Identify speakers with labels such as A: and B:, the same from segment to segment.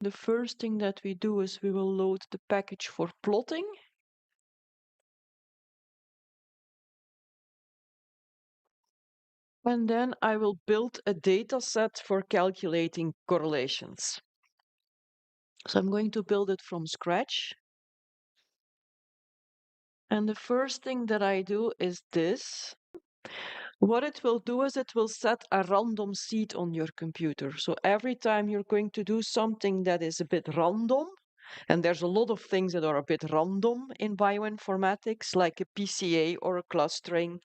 A: The first thing that we do is we will load the package for plotting. And then I will build a data set for calculating correlations. So I'm going to build it from scratch. And the first thing that I do is this. What it will do is it will set a random seed on your computer. So every time you're going to do something that is a bit random, and there's a lot of things that are a bit random in bioinformatics, like a PCA or a clustering,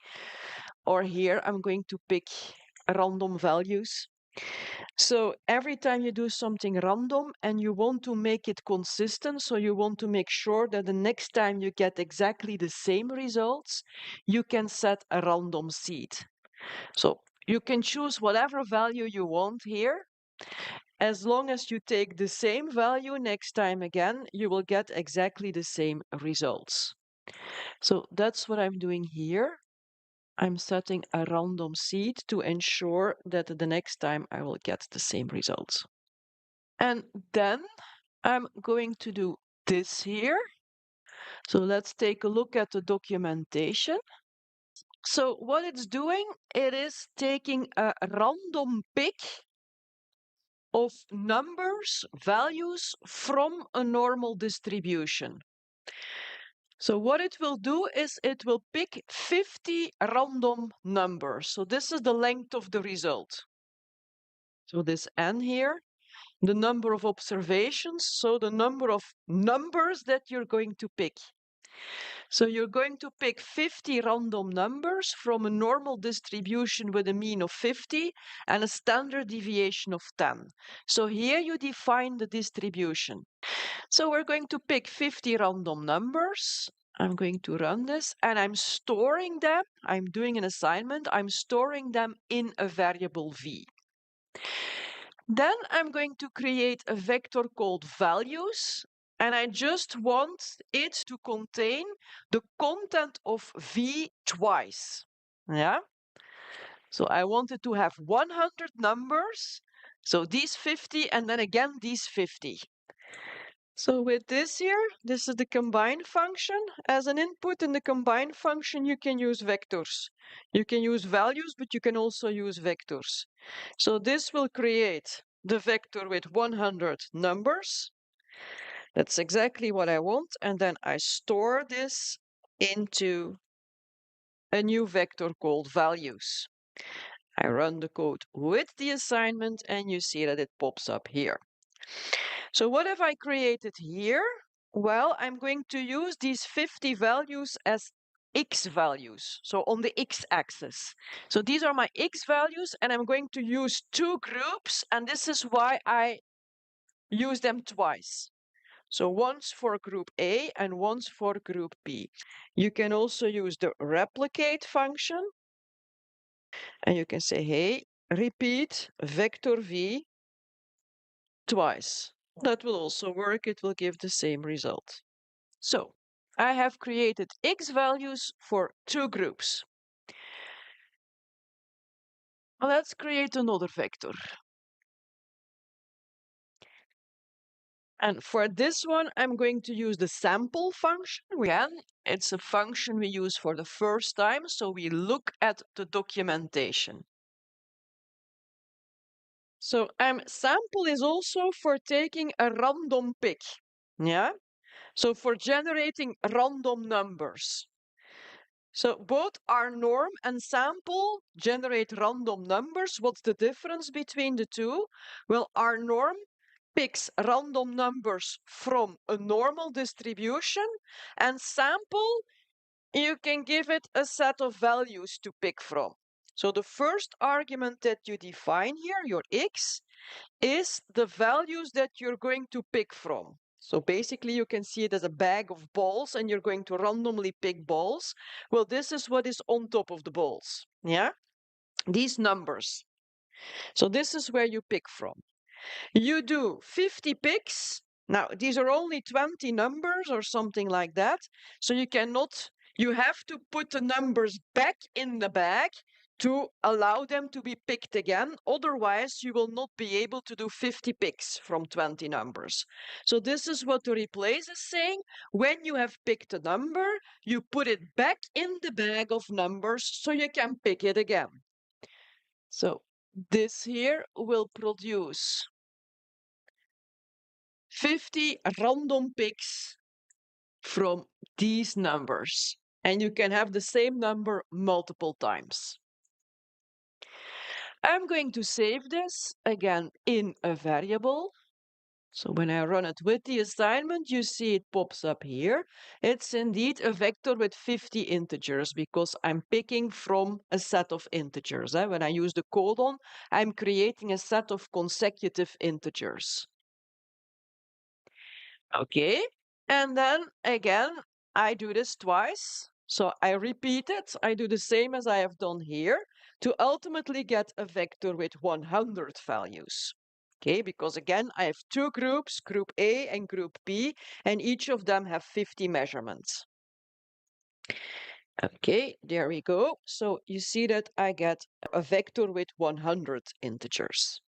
A: or here I'm going to pick random values. So every time you do something random and you want to make it consistent, so you want to make sure that the next time you get exactly the same results, you can set a random seed. So you can choose whatever value you want here. As long as you take the same value next time again, you will get exactly the same results. So that's what I'm doing here. I'm setting a random seed to ensure that the next time I will get the same results. And then I'm going to do this here. So let's take a look at the documentation. So what it's doing, it is taking a random pick of numbers, values from a normal distribution. So what it will do is it will pick 50 random numbers. So this is the length of the result. So this n here, the number of observations, so the number of numbers that you're going to pick. So you're going to pick 50 random numbers from a normal distribution with a mean of 50 and a standard deviation of 10. So here you define the distribution. So we're going to pick 50 random numbers. I'm going to run this and I'm storing them. I'm doing an assignment. I'm storing them in a variable v. Then I'm going to create a vector called values, and I just want it to contain the content of v twice. Yeah. So I want it to have 100 numbers. So these 50 and then again these 50. So with this here, this is the combine function. As an input in the combine function, you can use vectors. You can use values, but you can also use vectors. So this will create the vector with 100 numbers. That's exactly what I want. And then I store this into a new vector called values. I run the code with the assignment and you see that it pops up here. So what have I created here? Well, I'm going to use these 50 values as x values, so on the x-axis. So these are my x values, and I'm going to use two groups, and this is why I use them twice. So once for group A and once for group B. You can also use the replicate function, and you can say, hey, repeat vector v twice. That will also work. It will give the same result. So I have created x values for two groups. Let's create another vector. And for this one, I'm going to use the sample function. Again, it's a function we use for the first time, so we look at the documentation. So sample is also for taking a random pick. Yeah. So for generating random numbers. So both our norm and sample generate random numbers. What's the difference between the two? Well, our norm picks random numbers from a normal distribution, and sample, you can give it a set of values to pick from. So the first argument that you define here, your x, is the values that you're going to pick from. So basically you can see it as a bag of balls and you're going to randomly pick balls. Well, this is what is on top of the balls. Yeah, these numbers. So this is where you pick from. You do 50 picks. Now, these are only 20 numbers or something like that. So you have to put the numbers back in the bag. to allow them to be picked again. Otherwise, you will not be able to do 50 picks from 20 numbers. So this is what the replace is saying. When you have picked a number, you put it back in the bag of numbers so you can pick it again. So this here will produce 50 random picks from these numbers. And you can have the same number multiple times. I'm going to save this again in a variable. So when I run it with the assignment, you see it pops up here. It's indeed a vector with 50 integers because I'm picking from a set of integers. When I use the colon, I'm creating a set of consecutive integers. Okay, and then again, I do this twice. So I repeat it. I do the same as I have done here to ultimately get a vector with 100 values. Okay, because again, I have two groups, group A and group B, and each of them have 50 measurements. Okay, there we go. So you see that I get a vector with 100 integers.